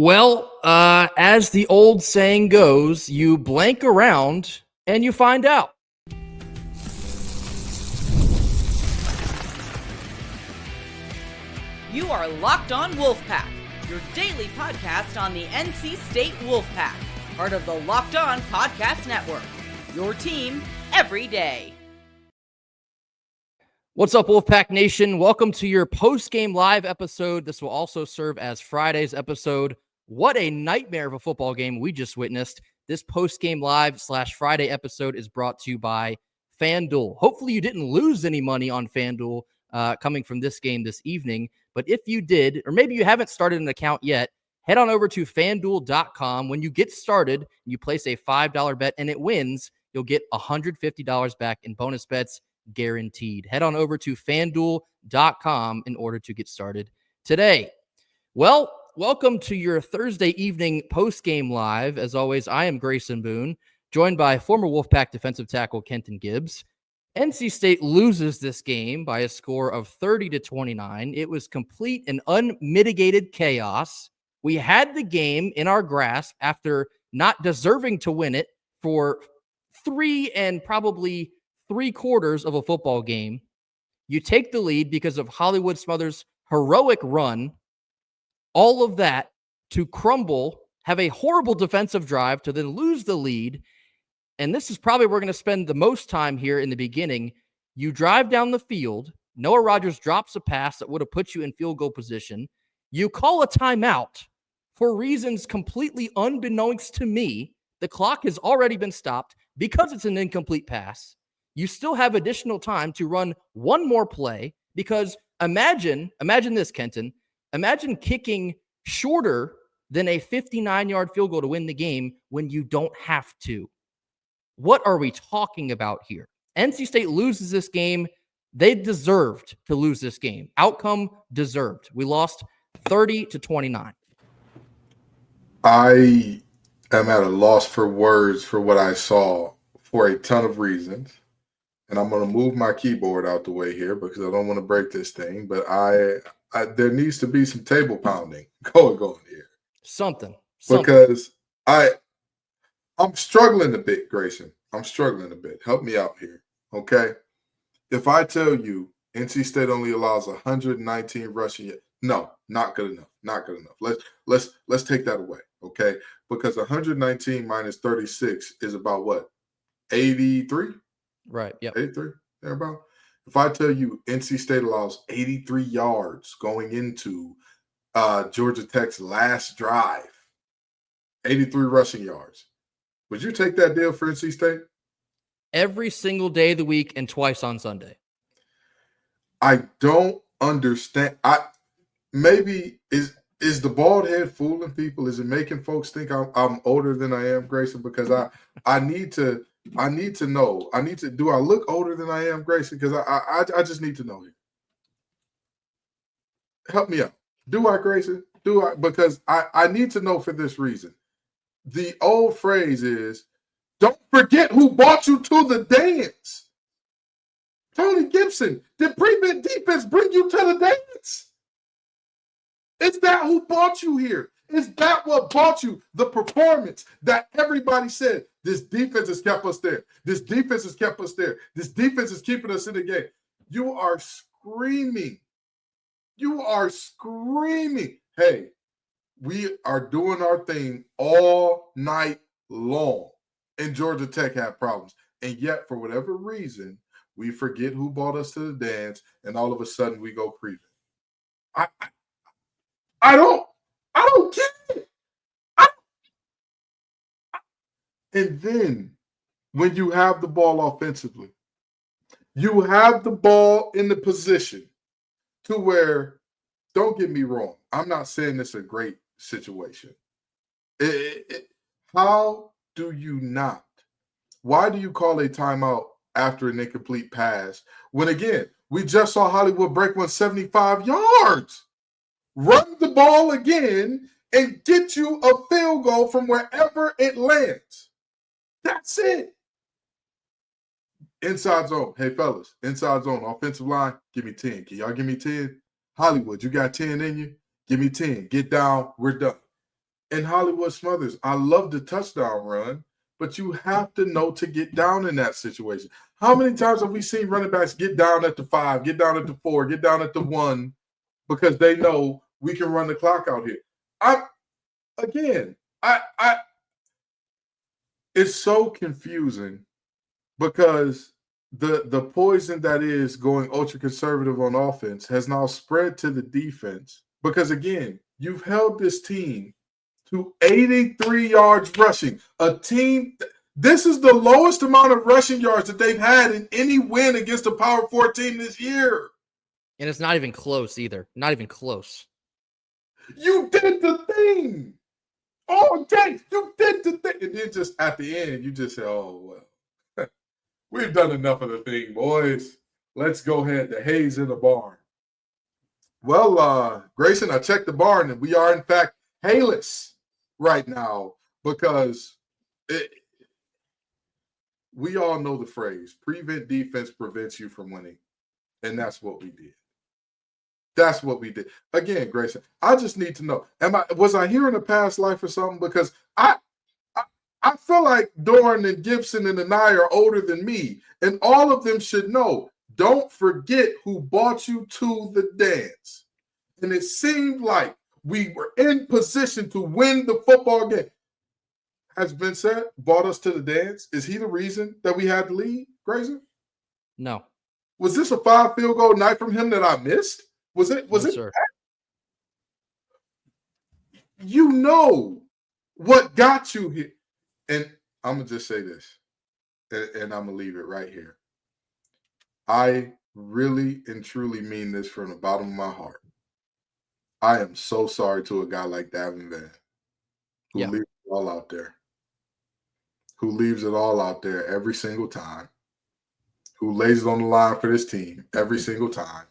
Well, as the old saying goes, you blank around and you find out. You are Locked On Wolfpack, your daily podcast on the NC State Wolfpack, part of the Locked On Podcast Network, your team every day. What's up, Wolfpack Nation? Welcome to your post-game live episode. This will also serve as Friday's episode. What a nightmare of a football game we just witnessed. This post-game live / Friday episode is brought to you by FanDuel. Hopefully you didn't lose any money on FanDuel coming from this game this evening. But if you did, or maybe you haven't started an account yet, head on over to FanDuel.com. When you get started, you place a $5 bet and it wins, you'll get $150 back in bonus bets guaranteed. Head on over to FanDuel.com in order to get started today. Well, welcome to your Thursday evening post-game live. As always, I am Grayson Boone, joined by former Wolfpack defensive tackle Kenton Gibbs. NC State loses this game by a score of 30-29. It was complete and unmitigated chaos. We had the game in our grasp after not deserving to win it for 3 and probably 3/4 of a football game. You take the lead because of Hollywood Smothers' heroic run. All of that to crumble, have a horrible defensive drive to then lose the lead. And this is probably where we're going to spend the most time here in the beginning. You drive down the field. Noah Rogers drops a pass that would have put you in field goal position. You call a timeout for reasons completely unbeknownst to me. The clock has already been stopped because it's an incomplete pass. You still have additional time to run one more play because imagine this, Kenton. Imagine kicking shorter than a 59-yard field goal to win the game when you don't have to. What are we talking about here? NC State loses this game. They deserved to lose this game. Outcome deserved. We lost 30-29. I am at a loss for words for what I saw for a ton of reasons. And I'm going to move my keyboard out the way here because I don't want to break this thing. But there needs to be some table pounding going on here. Something. Because I'm struggling a bit, Grayson. I'm struggling a bit. Help me out here, okay? If I tell you NC State only allows 119 rushing, no, not good enough. Not good enough. Let's take that away, okay? Because 119 minus 36 is about what? 83? Right. Yep. 83, thereabout. If I tell you NC State allows 83 yards going into Georgia Tech's last drive, 83 rushing yards, would you take that deal for NC State? Every single day of the week and twice on Sunday. I don't understand. Maybe is the bald head fooling people? Is it making folks think I'm older than I am, Grayson? Because I need to know. Do I look older than I am, Grayson? Because I just need to know here. Help me out. Do I, Grayson? Do I? Because I need to know for this reason. The old phrase is, don't forget who brought you to the dance. Tony Gibson, did prevent defense bring you to the dance? Is that who brought you here? Is that what brought you? The performance that everybody said, this defense has kept us there. This defense has kept us there. This defense is keeping us in the game. You are screaming. You are screaming. Hey, we are doing our thing all night long. And Georgia Tech had problems. And yet, for whatever reason, we forget who brought us to the dance, and all of a sudden we go prevent. I don't get it. And then when you have the ball offensively, you have the ball in the position to where, don't get me wrong, I'm not saying it's a great situation. How do you not? Why do you call a timeout after an incomplete pass when, again, we just saw Hollywood break 175 yards? Run the ball again and get you a field goal from wherever it lands. That's it. Inside zone. Hey, fellas, inside zone, offensive line, give me 10. Can y'all give me 10? Hollywood, you got 10 in you? Give me 10. Get down. We're done. And Hollywood Smothers, I love the touchdown run, but you have to know to get down in that situation. How many times have we seen running backs get down at the 5, get down at the 4, get down at the 1 because they know we can run the clock out here? It's so confusing because the poison that is going ultra conservative on offense has now spread to the defense because, again, you've held this team to 83 yards rushing. This is the lowest amount of rushing yards that they've had in any win against a Power 4 team this year. And it's not even close either. Not even close. You did the thing. Oh, James, you did the thing. And then just at the end, you just say, oh, well, we've done enough of the thing, boys. Let's go ahead. The hay's in the barn. Well, Grayson, I checked the barn, and we are, in fact, hayless right now because we all know the phrase, prevent defense prevents you from winning. And that's what we did. That's what we did. Again, Grayson, I just need to know, was I here in a past life or something? Because I feel like Dorn and Gibson and Anai are older than me, and all of them should know, don't forget who brought you to the dance. And it seemed like we were in position to win the football game. Has Vincent brought us to the dance? Is he the reason that we had the lead, Grayson? No. Was this a 5 field goal night from him that I missed? Was it? Sir. You know what got you here. And I'm going to just say this, and I'm going to leave it right here. I really and truly mean this from the bottom of my heart. I am so sorry to a guy like Davin Van who leaves it all out there. Who leaves it all out there every single time. Who lays it on the line for this team every single time.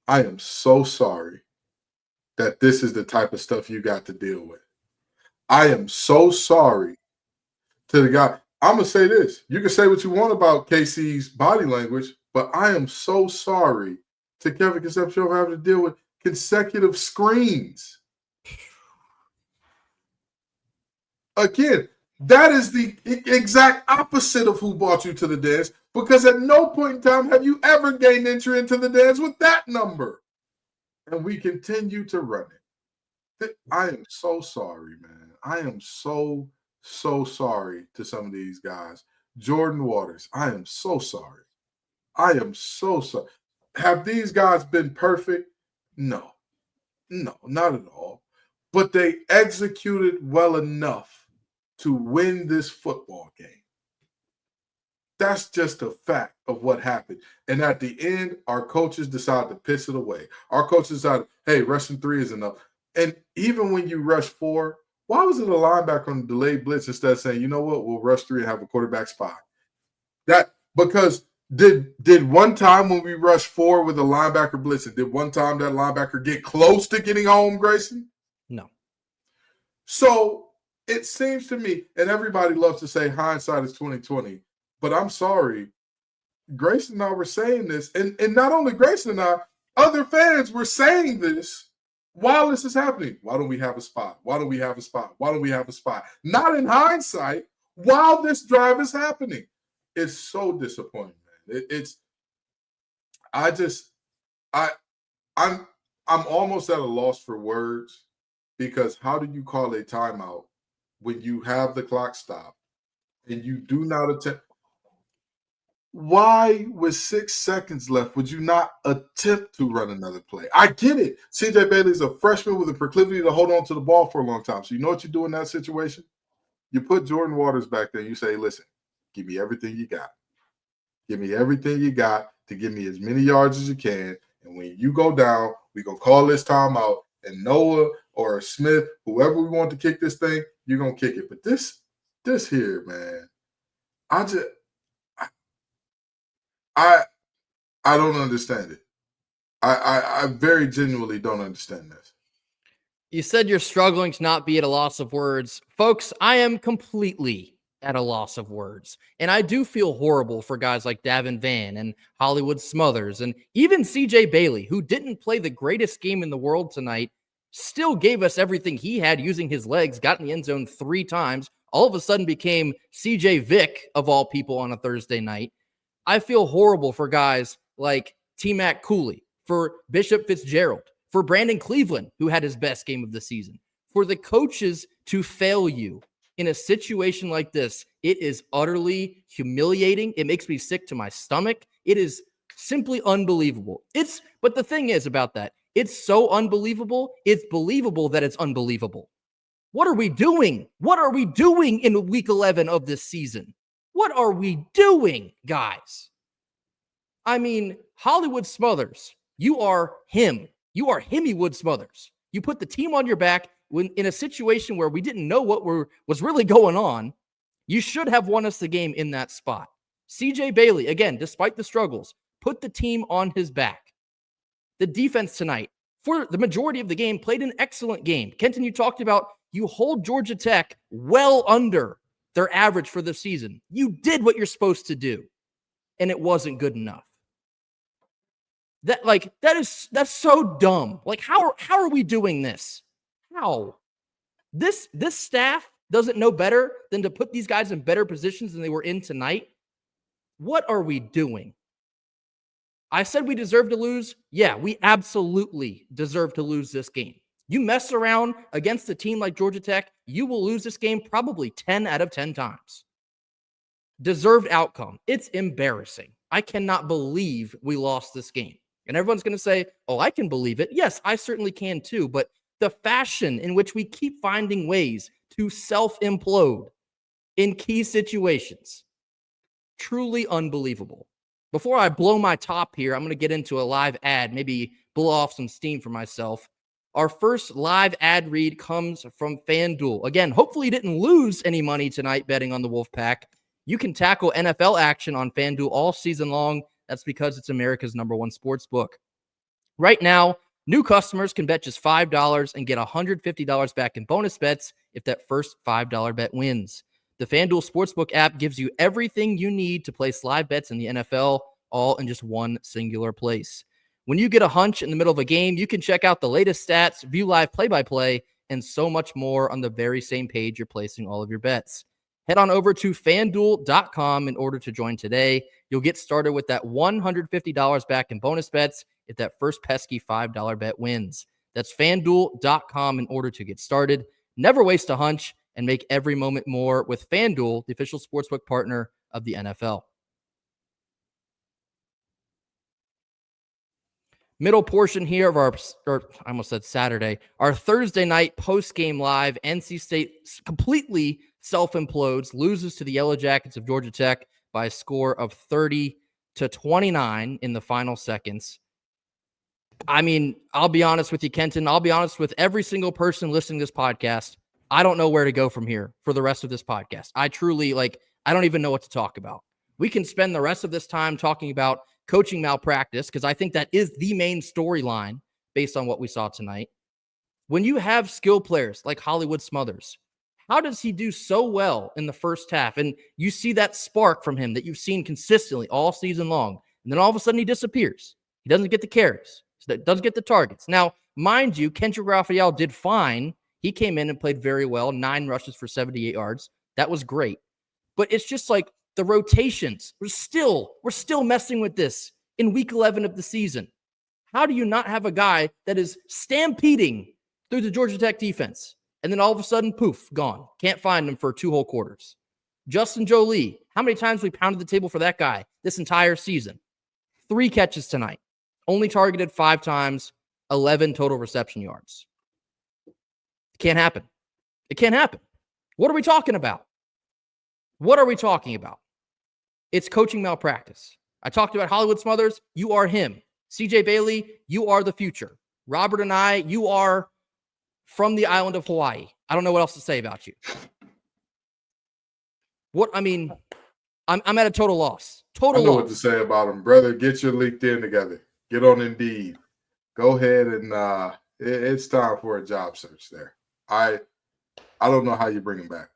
I am so sorry that this is the type of stuff you got to deal with. I am so sorry to the guy. I'm going to say this. You can say what you want about KC's body language, but I am so sorry to Kevin Concepcion having to deal with consecutive screens. Again, that is the exact opposite of who brought you to the dance, because at no point in time have you ever gained entry into the dance with that number. And we continue to run it. I am so sorry, man. I am so sorry to some of these guys. Jordan Waters, I am so sorry. I am so sorry. Have these guys been perfect? No, not at all. But they executed well enough to win this football game. That's just a fact of what happened. And at the end, our coaches decided to piss it away. Our coaches decided, hey, rushing 3 is enough. And even when you rush 4, why was it a linebacker on the delayed blitz instead of saying, you know what, we'll rush 3 and have a quarterback spot? Because did one time when we rushed 4 with a linebacker blitz, did one time that linebacker get close to getting home, Grayson? No. So it seems to me, and everybody loves to say hindsight is 20/20, but I'm sorry, Grayson and I were saying this, and not only Grayson and I, other fans were saying this while this is happening. Why don't we have a spot? Why don't we have a spot? Why don't we have a spot? Not in hindsight, while this drive is happening. It's so disappointing, man. I'm almost at a loss for words, because how do you call a timeout when you have the clock stopped and you do not attempt? Why, with 6 seconds left, would you not attempt to run another play? I get it. CJ Bailey's a freshman with a proclivity to hold on to the ball for a long time. So you know what you do in that situation? You put Jordan Waters back there and you say, listen, give me everything you got. Give me everything you got to give me as many yards as you can. And when you go down, we're going to call this timeout. And Noah or Smith, whoever we want to kick this thing, you're going to kick it. But this here, man, I don't understand it. I very genuinely don't understand this. You said you're struggling to not be at a loss of words. Folks, I am completely at a loss of words. And I do feel horrible for guys like Davin Van and Hollywood Smothers and even CJ Bailey, who didn't play the greatest game in the world tonight. still gave us everything he had using his legs, got in the end zone 3 times, all of a sudden became CJ Vick of all people on a Thursday night. I feel horrible for guys like T-Mac Cooley, for Bishop Fitzgerald, for Brandon Cleveland, who had his best game of the season. For the coaches to fail you in a situation like this, it is utterly humiliating. It makes me sick to my stomach. It is simply unbelievable. But the thing is about that, it's so unbelievable, it's believable that it's unbelievable. What are we doing? What are we doing in week 11 of this season? What are we doing, guys? I mean, Hollywood Smothers, you are him. You are Himmywood Smothers. You put the team on your back when in a situation where we didn't know what was really going on. You should have won us the game in that spot. CJ Bailey, again, despite the struggles, put the team on his back. The defense tonight, for the majority of the game, played an excellent game. Kenton, you talked about you hold Georgia Tech well under their average for the season. You did what you're supposed to do, and it wasn't good enough. That's so dumb. Like, how are we doing this? How? This staff doesn't know better than to put these guys in better positions than they were in tonight. What are we doing? I said we deserve to lose. Yeah, we absolutely deserve to lose this game. You mess around against a team like Georgia Tech, you will lose this game probably 10 out of 10 times. Deserved outcome. It's embarrassing. I cannot believe we lost this game. And everyone's going to say, oh, I can believe it. Yes, I certainly can too. But the fashion in which we keep finding ways to self-implode in key situations, truly unbelievable. Before I blow my top here, I'm going to get into a live ad, maybe blow off some steam for myself. Our first live ad read comes from FanDuel. Again, hopefully you didn't lose any money tonight betting on the Wolfpack. You can tackle NFL action on FanDuel all season long. That's because it's America's #1 sports book. Right now, new customers can bet just $5 and get $150 back in bonus bets if that first $5 bet wins. The FanDuel Sportsbook app gives you everything you need to place live bets in the NFL, all in just one singular place. When you get a hunch in the middle of a game, you can check out the latest stats, view live play-by-play, and so much more on the very same page you're placing all of your bets. Head on over to FanDuel.com in order to join today. You'll get started with that $150 back in bonus bets if that first pesky $5 bet wins. That's FanDuel.com in order to get started. Never waste a hunch and make every moment more with FanDuel, the official sportsbook partner of the NFL. Middle portion here of I almost said Saturday, our Thursday night post-game live. NC State completely self-implodes, loses to the Yellow Jackets of Georgia Tech by a score of 30-29 in the final seconds. I mean, I'll be honest with you, Kenton. I'll be honest with every single person listening to this podcast. I don't know where to go from here for the rest of this podcast. I truly, I don't even know what to talk about. We can spend the rest of this time talking about coaching malpractice, because I think that is the main storyline based on what we saw tonight. When you have skill players like Hollywood Smothers, how does he do so well in the first half? And you see that spark from him that you've seen consistently all season long. And then all of a sudden he disappears. He doesn't get the carries. Doesn't get the targets. Now, mind you, Kendrick Raphael did fine. He came in and played very well, 9 rushes for 78 yards. That was great. But it's just like the rotations. We're still messing with this in week 11 of the season. How do you not have a guy that is stampeding through the Georgia Tech defense, and then all of a sudden, poof, gone. Can't find him for 2 whole quarters. Justin Jolie, how many times we pounded the table for that guy this entire season? 3 catches tonight. Only targeted 5 times, 11 total reception yards. It can't happen. It can't happen. What are we talking about? What are we talking about? It's coaching malpractice. I talked about Hollywood Smothers. You are him. CJ Bailey, you are the future. Robert and I, you are from the island of Hawaii. I don't know what else to say about you. I'm at a total loss. I know what to say about him, brother. Get your LinkedIn together. Get on Indeed. Go ahead and it's time for a job search there. I don't know how you bring him back.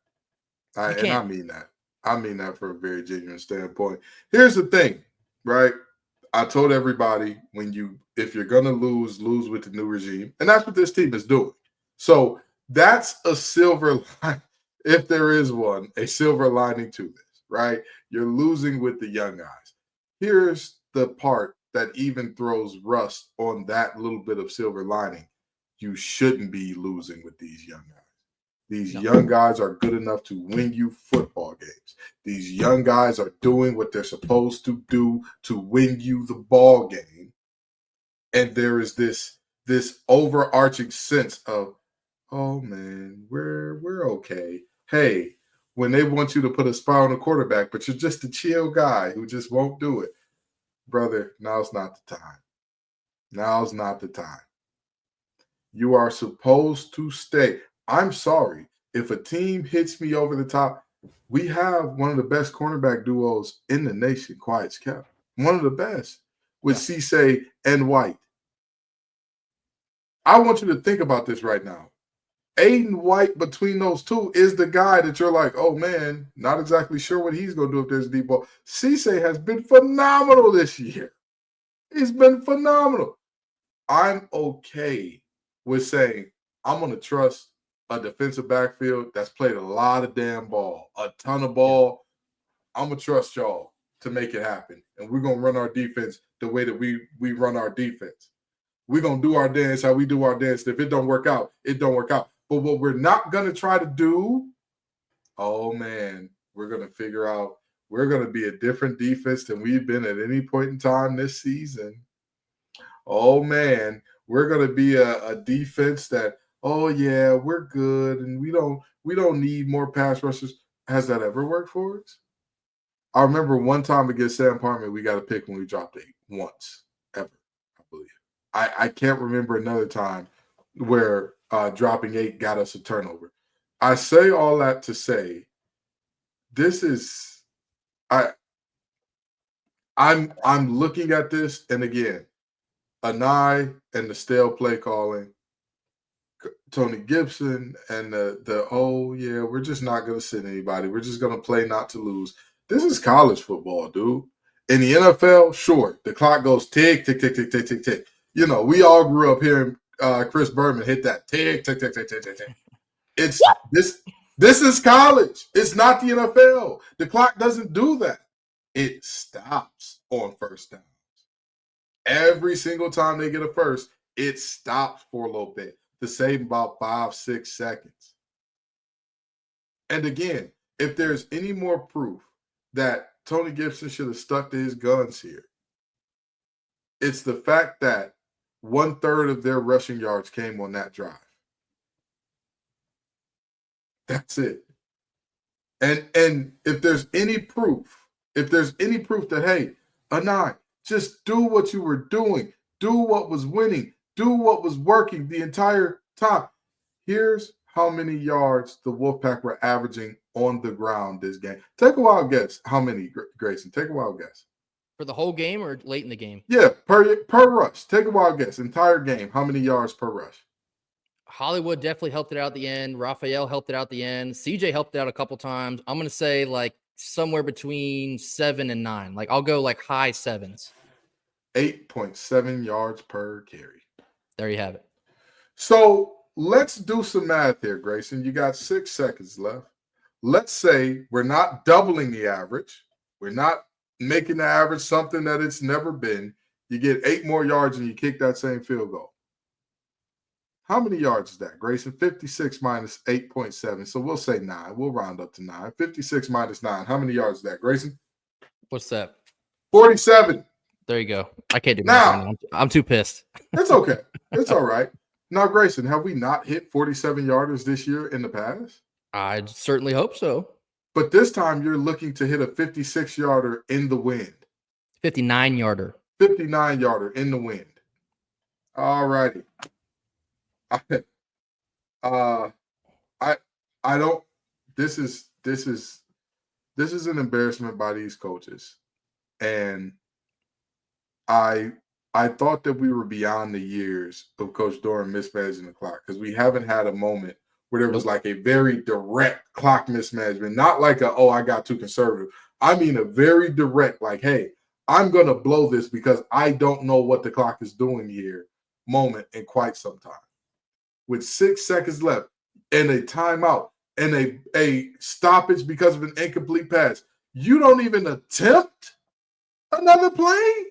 And I mean that. I mean that for a very genuine standpoint. Here's the thing, right? I told everybody if you're gonna lose with the new regime, and that's what this team is doing. So that's a silver line, if there is one, a silver lining to this, right? You're losing with the young guys. Here's the part that even throws rust on that little bit of silver lining. You shouldn't be losing with these young guys. These young guys are good enough to win you football games. These young guys are doing what they're supposed to do to win you the ball game. And there is this overarching sense of, oh man, we're okay. Hey, when they want you to put a spy on a quarterback, but you're just a chill guy who just won't do it. Brother, now's not the time. Now's not the time. You are supposed to stay. I'm sorry. If a team hits me over the top, we have one of the best cornerback duos in the nation, quiet's kept. One of the best with Cisse and White. I want you to think about this right now. Aiden White between those two is the guy that you're like, oh man, not exactly sure what he's going to do if there's a deep ball. Cisse has been phenomenal this year. He's been phenomenal. I'm okay with saying I'm going to trust a defensive backfield that's played a lot of damn ball, a ton of ball. I'm going to trust y'all to make it happen. And we're going to run our defense the way that we run our defense. We're going to do our dance how we do our dance. If it don't work out, it don't work out. But what we're not going to try to do, oh, man, we're going to figure out we're going to be a different defense than we've been at any point in time this season. Oh, man, we're going to be a defense that, oh, yeah, we're good, and we don't need more pass rushers. Has that ever worked for us? I remember one time against Sam Parman, we got a pick when we dropped 8 once, ever, I believe. I can't remember another time where dropping 8 got us a turnover. I say all that to say this is I'm looking at this, and again, Anai and the stale play calling, Tony Gibson and the oh yeah, we're just not gonna sit anybody. We're just gonna play not to lose. This is college football, dude. In the NFL, sure, the clock goes tick, tick, tick, tick, tick, tick, tick. You know, we all grew up hearing Chris Berman hit that tick, tick, tick, tick, tick, tick, tick. It's this is college. It's not the NFL. The clock doesn't do that. It stops on first downs. Every single time they get a first, it stops for a little bit to save about 5-6 seconds. And again, if there's any more proof that Tony Gibson should have stuck to his guns here, it's the fact that 1/3 of their rushing yards came on that drive. That's it. And if there's any proof that, hey, Anai, just do what you were doing, do what was winning, do what was working the entire time. Here's how many yards the Wolfpack were averaging on the ground this game. Take a wild guess. How many, Grayson? Take a wild guess. For the whole game or late in the game? Yeah, per rush. Take a wild guess. Entire game, how many yards per rush? Hollywood definitely helped it out at the end. Raphael helped it out at the end. CJ helped it out a couple times. I'm going to say like somewhere between 7 and 9. Like I'll go like high 7s. 8.7 yards per carry. There you have it. So let's do some math here, Grayson. You got 6 seconds left. Let's say we're not doubling the average. We're not making the average something that it's never been. You get 8 more yards and you kick that same field goal. How many yards is that, Grayson? 56 minus 8.7. So we'll say 9. We'll round up to 9. 56 minus 9. How many yards is that, Grayson? What's that? 47. There you go. I can't do that. Now, I'm too pissed. It's okay. It's all right. Now, Grayson, have we not hit 47-yarders this year in the past? I certainly hope so. But this time you're looking to hit a 56-yarder in the wind. 59-yarder. 59-yarder in the wind. All righty. I don't. This is an embarrassment by these coaches, and I thought that we were beyond the years of Coach Doran mismanaging the clock, because we haven't had a moment where there was like a very direct clock mismanagement, not like I got too conservative. I mean a very direct, like, hey, I'm going to blow this because I don't know what the clock is doing here moment in quite some time. With 6 seconds left and a timeout and a stoppage because of an incomplete pass, you don't even attempt another play?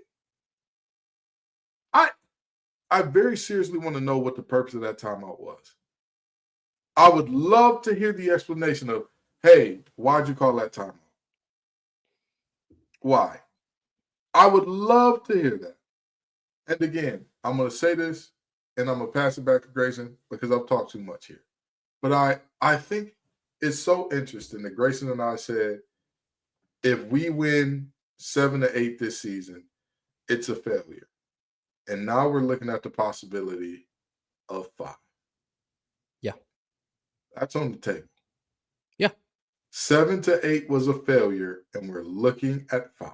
I very seriously want to know what the purpose of that timeout was. I would love to hear the explanation of, hey, why'd you call that timeout? Why? I would love to hear that. And again, I'm going to say this, and I'm going to pass it back to Grayson because I've talked too much here. But I think it's so interesting that Grayson and I said, if we win 7-8 this season, it's a failure. And now we're looking at the possibility of 5. Yeah. That's on the table. Yeah. 7-8 was a failure, and we're looking at 5.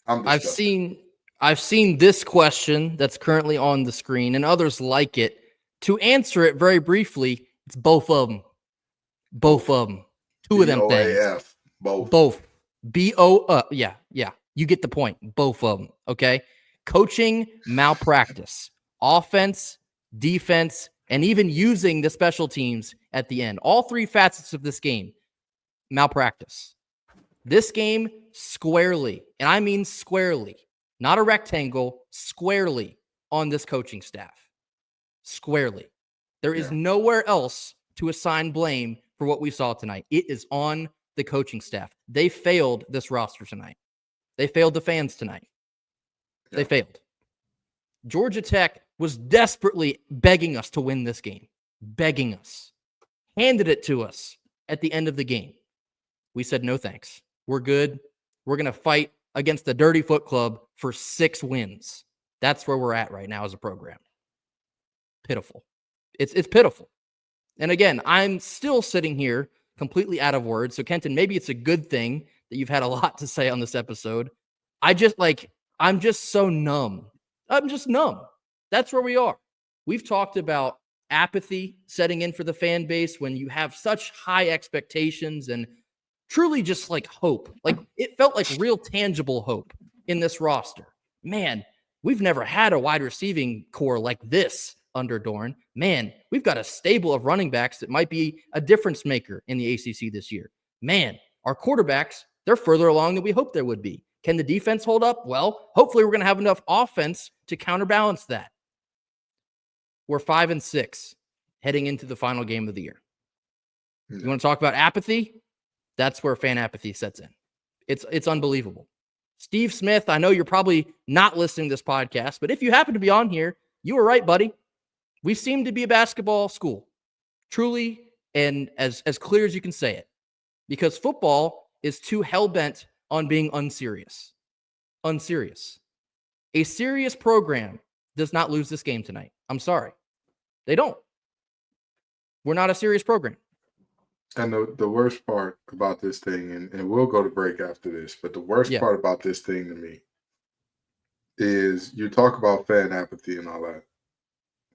I've seen this question that's currently on the screen and others like it. To answer it very briefly, it's both of them. Both of them. Two of them things. Both. B-O, yeah. You get the point. Both of them, okay? Coaching malpractice, offense, defense, and even using the special teams at the end. All 3 facets of this game, malpractice. This game squarely, and I mean squarely, not a rectangle, squarely on this coaching staff. Squarely. There is nowhere else to assign blame for what we saw tonight. It is on the coaching staff. They failed this roster tonight. They failed the fans tonight. They failed. Georgia Tech was desperately begging us to win this game. Begging us. Handed it to us at the end of the game. We said, no thanks. We're good. We're going to fight against the Dirty Foot Club for 6 wins. That's where we're at right now as a program. Pitiful. It's pitiful. And again, I'm still sitting here completely out of words. So Kenton, maybe it's a good thing that you've had a lot to say on this episode. I'm just so numb. I'm just numb. That's where we are. We've talked about apathy setting in for the fan base when you have such high expectations and truly just like hope. Like it felt like real tangible hope in this roster. Man, we've never had a wide receiving core like this under Dorn. Man, we've got a stable of running backs that might be a difference maker in the ACC this year. Man, our quarterbacks, they're further along than we hoped they would be. Can the defense hold up? Well, hopefully we're going to have enough offense to counterbalance that. We're 5-6 heading into the final game of the year. You want to talk about apathy? That's where fan apathy sets in. It's unbelievable. Steve Smith, I know you're probably not listening to this podcast, but if you happen to be on here, you were right, buddy. We seem to be a basketball school. Truly, and as clear as you can say it. Because football is too hell-bent on being unserious. Unserious. A serious program does not lose this game tonight. I'm sorry. They don't. We're not a serious program. And the worst part about this thing, and we'll go to break after this, but the worst part about this thing to me is you talk about fan apathy and all that.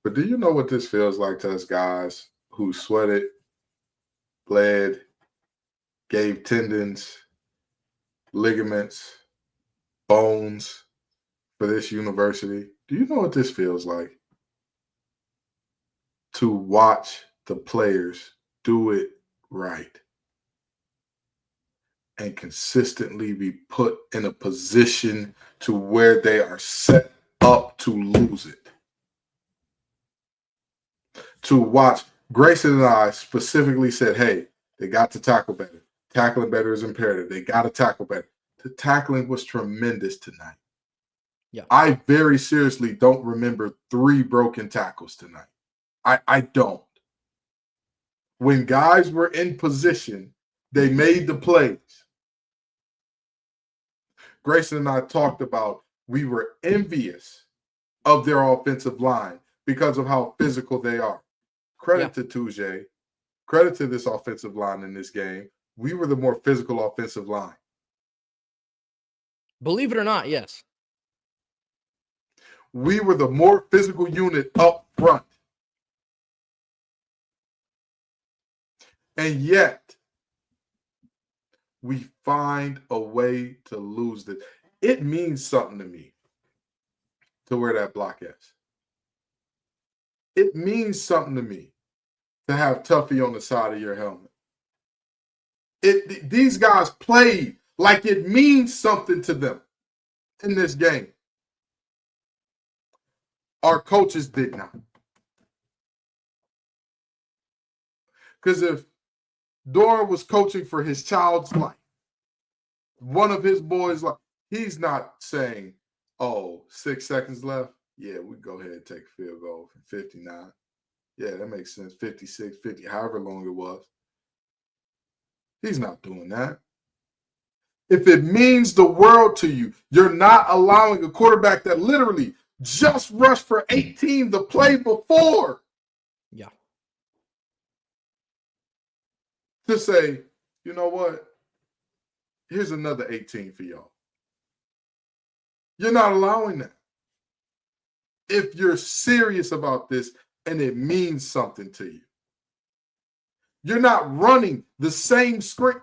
But do you know what this feels like to us guys who sweated, bled, gave tendons, ligaments, bones for this university? Do you know what this feels like? To watch the players do it right and consistently be put in a position to where they are set up to lose it. To watch, Grayson and I specifically said, hey, they got to tackle better. Tackling better is imperative. They got to tackle better. The tackling was tremendous tonight. Yeah. I very seriously don't remember 3 broken tackles tonight. I don't. When guys were in position, they made the plays. Grayson and I talked about we were envious of their offensive line because of how physical they are. Credit to Tuje. Credit to this offensive line in this game. We were the more physical offensive line. Believe it or not, yes. We were the more physical unit up front. And yet, we find a way to lose this. It means something to me to wear that block S. It means something to me to have Tuffy on the side of your helmet. These guys played like it means something to them in this game. Our coaches did not. Because if Dora was coaching for his child's life, one of his boys' life, he's not saying, oh, 6 seconds left. Yeah, we go ahead and take a field goal from 59. Yeah, that makes sense. 56, 50, however long it was. He's not doing that. If it means the world to you, you're not allowing a quarterback that literally just rushed for 18 the play before. Yeah. To say, you know what? Here's another 18 for y'all. You're not allowing that. If you're serious about this and it means something to you, you're not running the same screen.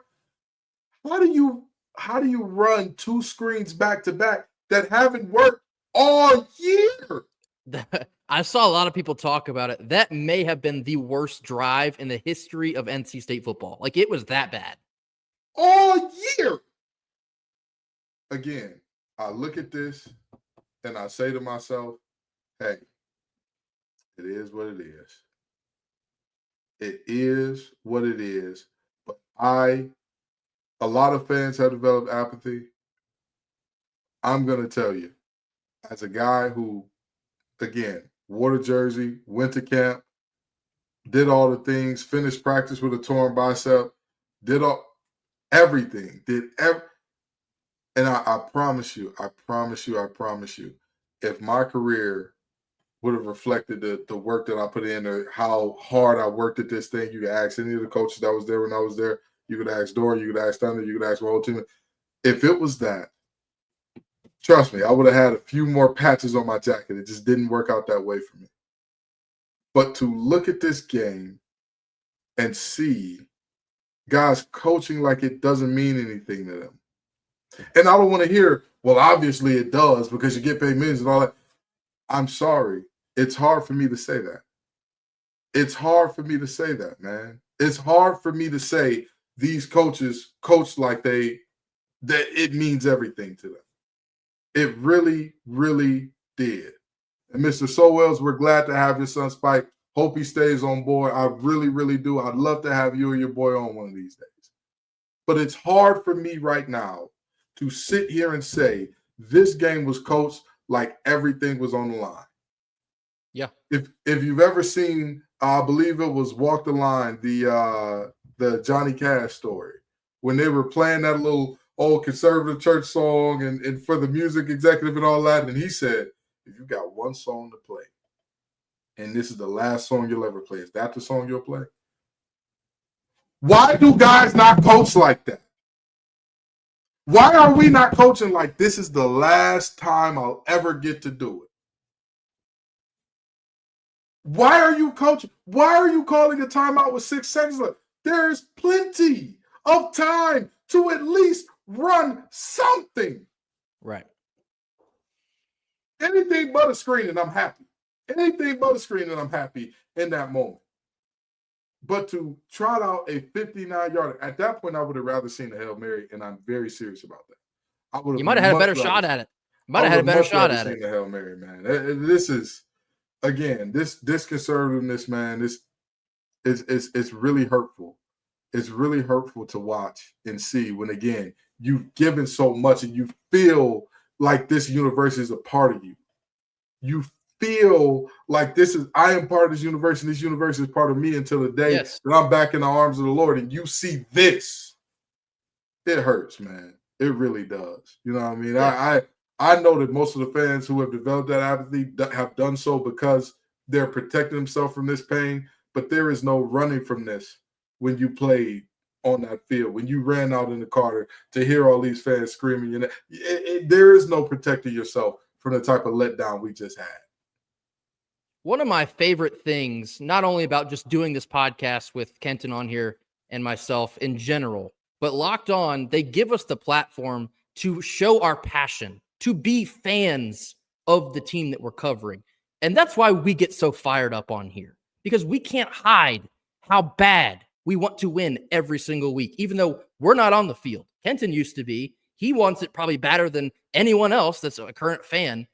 How do you run 2 screens back to back that haven't worked all year? I saw a lot of people talk about it. That may have been the worst drive in the history of NC State football. Like, it was that bad. All year. Again, I look at this and I say to myself, hey, it is what it is. It is what it is. But a lot of fans have developed apathy. I'm going to tell you, as a guy who, again, wore the jersey, went to camp, did all the things, finished practice with a torn bicep, did everything, and I promise you, if my career would have reflected the work that I put in, or how hard I worked at this thing, you could ask any of the coaches that was there when I was there. You could ask Dora, you could ask Thunder, you could ask my whole team. If it was that, trust me, I would have had a few more patches on my jacket. It just didn't work out that way for me. But to look at this game and see guys coaching like it doesn't mean anything to them. And I don't want to hear, well, obviously it does because you get paid millions and all that. I'm sorry. It's hard for me to say that. It's hard for me to say that, man. It's hard for me to say these coaches coach like that it means everything to them. It really, really did. And Mr. Sowells, we're glad to have your son Spike. Hope he stays on board. I really, really do. I'd love to have you and your boy on one of these days. But it's hard for me right now to sit here and say this game was coached like everything was on the line. Yeah. If you've ever seen, I believe it was Walk the Line, the Johnny Cash story, when they were playing that little old conservative church song and for the music executive and all that, and he said, if you got one song to play, and this is the last song you'll ever play, is that the song you'll play? Why do guys not coach like that? Why are we not coaching like this is the last time I'll ever get to do it? Why are you coaching? Why are you calling a timeout with 6 seconds left? There's plenty of time to at least run something. Right. Anything but a screen and I'm happy. Anything but a screen and I'm happy in that moment. But to trot out a 59-yarder, at that point, I would have rather seen a Hail Mary, and I'm very serious about that. You might have had a better shot at it. Might have had a better shot at it. The Hail Mary, man. This is, again, this conservativeness, man, it's really hurtful. It's really hurtful to watch and see when, again, you've given so much and you feel like this universe is a part of you. You feel like I am part of this universe and this universe is part of me until the day that I'm back in the arms of the Lord and you see this. It hurts, man. It really does. You know what I mean? Yeah. I know that most of the fans who have developed that apathy have done so because they're protecting themselves from this pain, but there is no running from this when you played on that field, when you ran out in the Carter to hear all these fans screaming. There is no protecting yourself from the type of letdown we just had. One of my favorite things, not only about just doing this podcast with Kenton on here and myself in general, But Locked On, they give us the platform to show our passion, to be fans of the team that we're covering. And that's why we get so fired up on here, because we can't hide how bad we want to win every single week, even though we're not on the field. Kenton used to be. He wants it probably better than anyone else that's a current fan.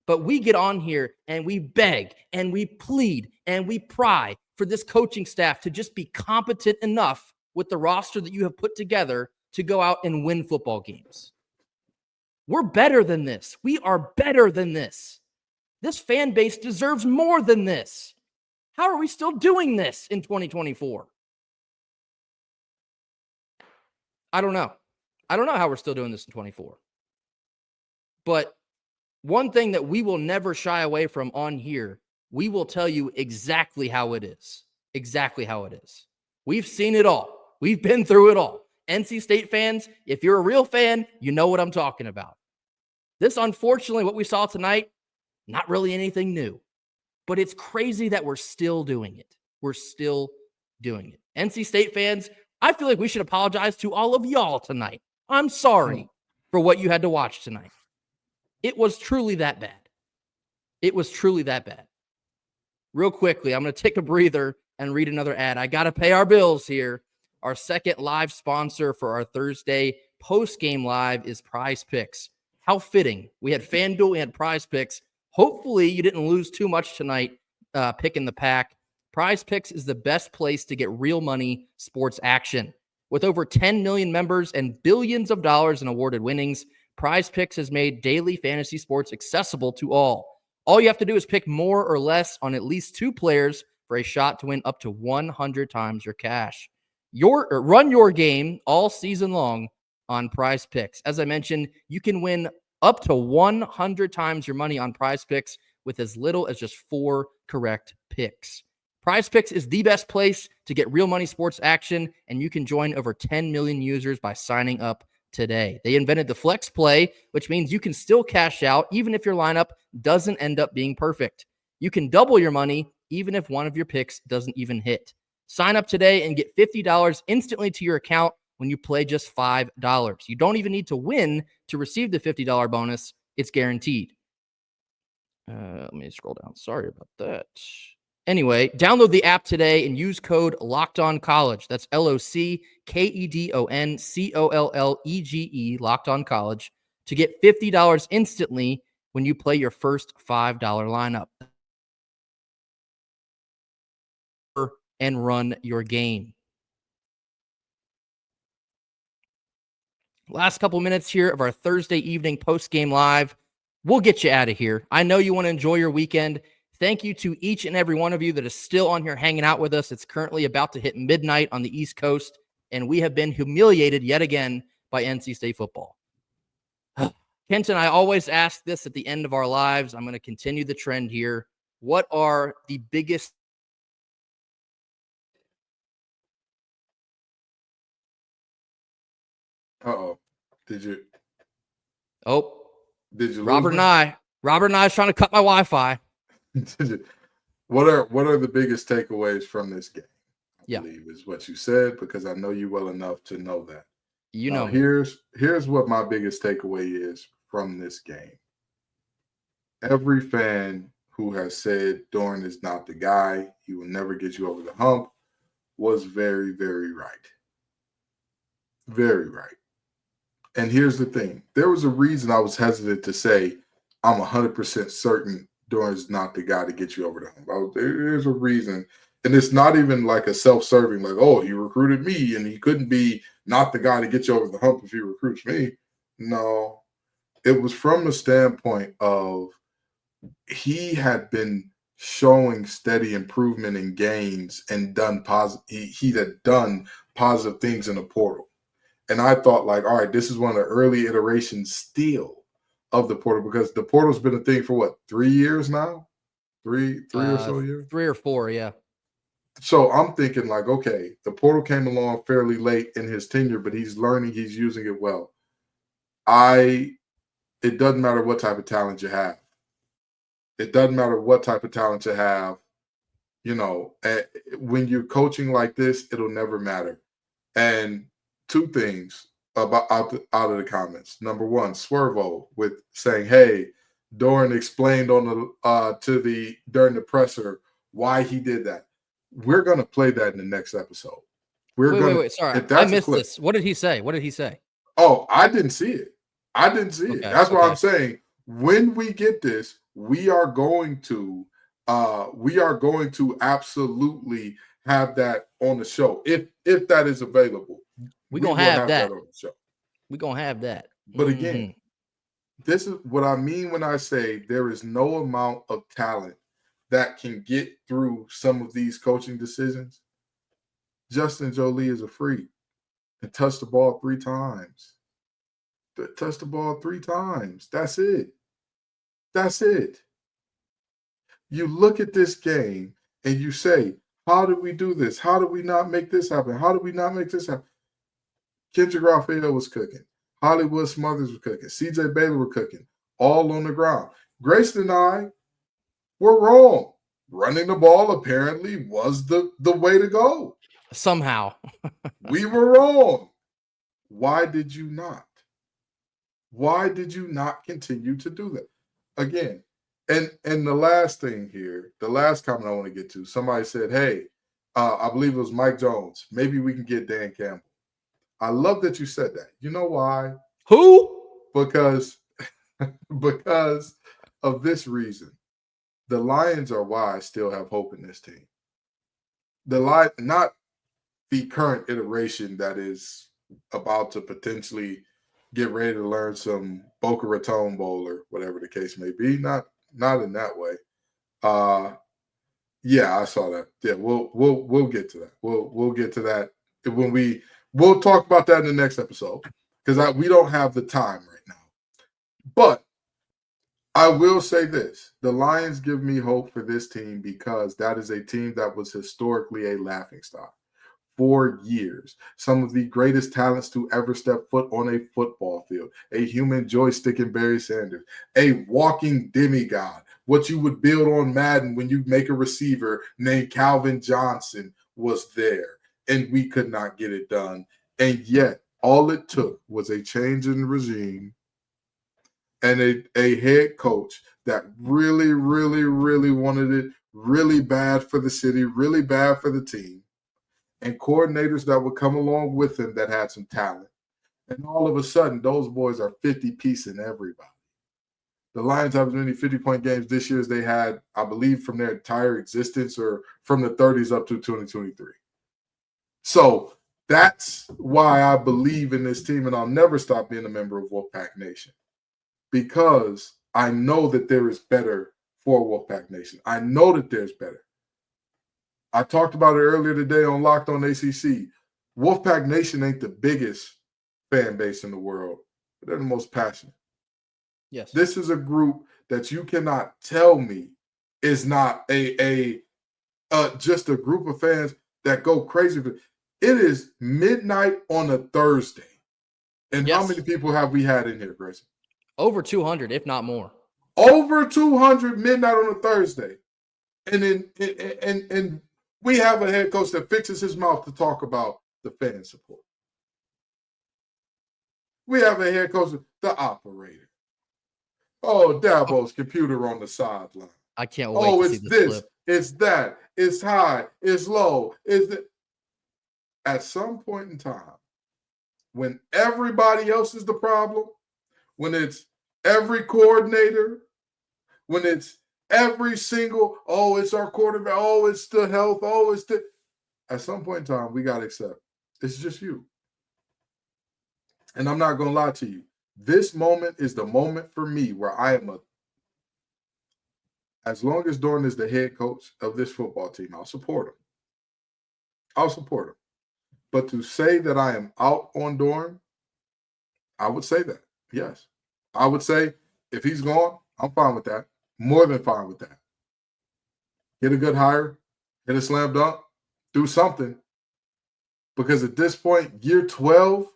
But we get on here and we beg and we plead and we pry for this coaching staff to just be competent enough with the roster that you have put together to go out and win football games. We're better than this. We are better than this. This fan base deserves more than this. How are we still doing this in 2024? I don't know. I don't know how we're still doing this in 24. But one thing that we will never shy away from on here, we will tell you exactly how it is. Exactly how it is. We've seen it all. We've been through it all. NC State fans, if you're a real fan, you know what I'm talking about. This, unfortunately, what we saw tonight, not really anything new. But it's crazy that we're still doing it. We're still doing it. NC State fans, I feel like we should apologize to all of y'all tonight. I'm sorry for what you had to watch tonight. It was truly that bad. It was truly that bad. Real quickly, I'm going to take a breather and read another ad. I got to pay our bills here. Our second live sponsor for our Thursday post-game live is PrizePicks. How fitting. We had FanDuel, we had PrizePicks. Hopefully you didn't lose too much tonight picking the pack. PrizePicks is the best place to get real money sports action. With over 10 million members and billions of dollars in awarded winnings, PrizePicks has made daily fantasy sports accessible to all. All you have to do is pick more or less on at least two players for a shot to win up to 100 times your cash. Run your game all season long on PrizePicks. As I mentioned, you can win up to 100 times your money on PrizePicks with as little as just 4 correct picks. PrizePicks is the best place to get real money sports action, and you can join over 10 million users by signing up today. They invented the flex play, which means you can still cash out even if your lineup doesn't end up being perfect. You can double your money even if one of your picks doesn't even hit. Sign up today and get $50 instantly to your account when you play just $5. You don't even need to win to receive the $50 bonus. It's guaranteed. Let me scroll down. Sorry about that. Anyway, download the app today and use code LOCKEDONCollege. That's LOCKEDONCOLLEGE, Locked On College, to get $50 instantly when you play your first $5 lineup. And run your game. Last couple minutes here of our Thursday evening post-game live. We'll get you out of here. I know you want to enjoy your weekend. Thank you to each and every one of you that is still on here hanging out with us. It's currently about to hit midnight on the East Coast, and we have been humiliated yet again by NC State football. Kenton, I always ask this at the end of our lives. I'm going to continue the trend here. What are the biggest Did you? Oh, did you? Robert and I is trying to cut my Wi-Fi. What are the biggest takeaways from this game? I Yeah. believe is what you said, because I know you well enough to know that. You know, here's what my biggest takeaway is from this game. Every fan who has said Dorn is not the guy, he will never get you over the hump, was very, very right. Very right. And here's the thing. There was a reason I was hesitant to say I'm 100% certain Dorn's not the guy to get you over the hump. There's a reason. And it's not even like a self-serving, like, oh, he recruited me and he couldn't be not the guy to get you over the hump if he recruits me. No. It was from the standpoint of he had been showing steady improvement in gains and done he had done positive things in the portal. And I thought, like, all right, this is one of the early iterations still of the portal, because the portal's been a thing for what, 3 years now? Three or so years? 3 or 4, yeah. So I'm thinking, like, okay, the portal came along fairly late in his tenure, but he's learning, he's using it well. It doesn't matter what type of talent you have. It doesn't matter what type of talent you have. You know, when you're coaching like this, it'll never matter. And two things about out of the comments. Number one, Swervo with saying, "Hey, Doran explained on the during the presser why he did that." We're gonna play that in the next episode. Wait. Sorry, if I that's a missed clip. this. What did he say? Oh, I didn't see it. Okay, That's why okay. I'm saying when we get this, we are going to absolutely have that on the show if that is available. We We gonna will have have that. that on the show. We gonna have that. But again, this is what I mean when I say there is no amount of talent that can get through some of these coaching decisions. Justin Jolie is a freak and touched the ball 3 times. Touched the ball 3 times. That's it. That's it. You look at this game and you say, how did we do this? How did we not make this happen? How did we not make this happen? Kendrick Raphael was cooking. Hollywood Smothers was cooking. CJ Baylor were cooking. All on the ground. Grayson and I were wrong. Running the ball apparently was the way to go. Somehow. We were wrong. Why did you not? Why did you not continue to do that? Again, and the last thing here, the last comment I want to get to, somebody said, hey, I believe it was Mike Jones. Maybe we can get Dan Campbell. I love that you said that. You know why? Who? Because of this reason. The Lions are why I still have hope in this team. Not the current iteration that is about to potentially get ready to learn some Boca Raton Bowl or whatever the case may be. Not in that way. Yeah, I saw that. Yeah, we'll get to that. We'll get to that when we'll talk about that in the next episode because we don't have the time right now. But I will say this. The Lions give me hope for this team because that is a team that was historically a laughingstock for years. Some of the greatest talents to ever step foot on a football field. A human joystick in Barry Sanders. A walking demigod. What you would build on Madden when you make a receiver named Calvin Johnson was there. And we could not get it done. And yet, all it took was a change in regime and a head coach that really, really, really wanted it really bad for the city, really bad for the team, and coordinators that would come along with him that had some talent. And all of a sudden, those boys are 50-piecing everybody. The Lions have as many 50-point games this year as they had, I believe, from their entire existence or from the 30s up to 2023. So that's why I believe in this team, and I'll never stop being a member of Wolfpack Nation. Because I know that there is better for Wolfpack Nation. I know that there's better. I talked about it earlier today on Locked On ACC. Wolfpack Nation ain't the biggest fan base in the world, but they're the most passionate. Yes. This is a group that you cannot tell me is not just a group of fans that go crazy. It is midnight on a Thursday. And yes. How many people have we had in here, Grayson? Over 200, if not more. Over 200 midnight on a Thursday. And then and we have a head coach that fixes his mouth to talk about the fan support. We have a head coach, the operator. Oh, Dabo's computer on the sideline. I can't wait to see this clip. It's that, it's high, it's low. At some point in time, when everybody else is the problem, when it's every coordinator, when it's every single, it's our quarterback, it's the health, at some point in time, we got to accept it's just you. And I'm not going to lie to you. This moment is the moment for me where I am as long as Doran is the head coach of this football team, I'll support him. But to say that I am out on Doran, I would say that. Yes. I would say if he's gone, I'm fine with that. More than fine with that. Get a good hire, hit a slam dunk, do something. Because at this point, year 12,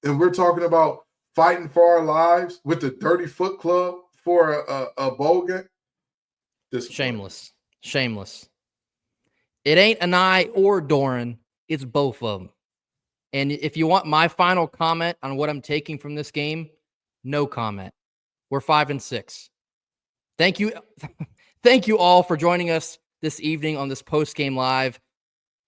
and we're talking about fighting for our lives with the Dirty Foot Club for a bowl game. Shameless. It ain't Anai or Doran. It's both of them. And if you want my final comment on what I'm taking from this game, no comment. We're 5-6. Thank you. Thank you all for joining us this evening on this post-game live.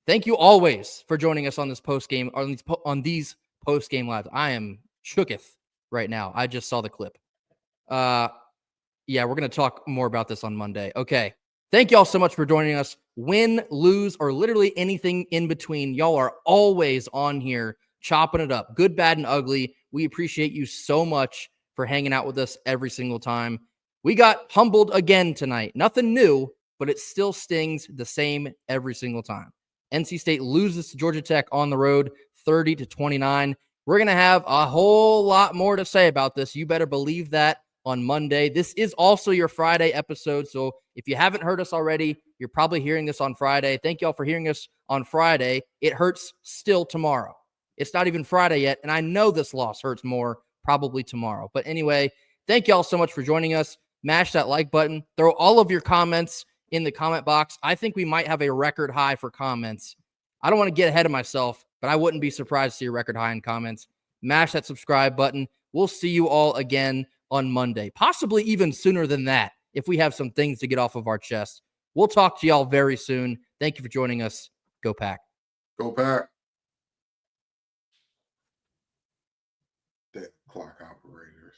Thank you always for joining us on this post-game, on these post-game lives. I am shooketh right now. I just saw the clip. Yeah, we're going to talk more about this on Monday. Okay. Thank y'all so much for joining us. Win, lose, or literally anything in between. Y'all are always on here chopping it up. Good, bad, and ugly. We appreciate you so much for hanging out with us every single time. We got humbled again tonight. Nothing new, but it still stings the same every single time. NC State loses to Georgia Tech on the road, 30-29. We're going to have a whole lot more to say about this. You better believe that on Monday. This is also your Friday episode. So if you haven't heard us already, you're probably hearing this on Friday. Thank y'all for hearing us on Friday. It hurts still tomorrow. It's not even Friday yet. And I know this loss hurts more probably tomorrow. But anyway, thank y'all so much for joining us. Mash that like button. Throw all of your comments in the comment box. I think we might have a record high for comments. I don't want to get ahead of myself, but I wouldn't be surprised to see a record high in comments. Mash that subscribe button. We'll see you all again on Monday, possibly even sooner than that if we have some things to get off of our chest. We'll talk to y'all very soon. Thank you for joining us. Go Pack. Go Pack. That clock operators.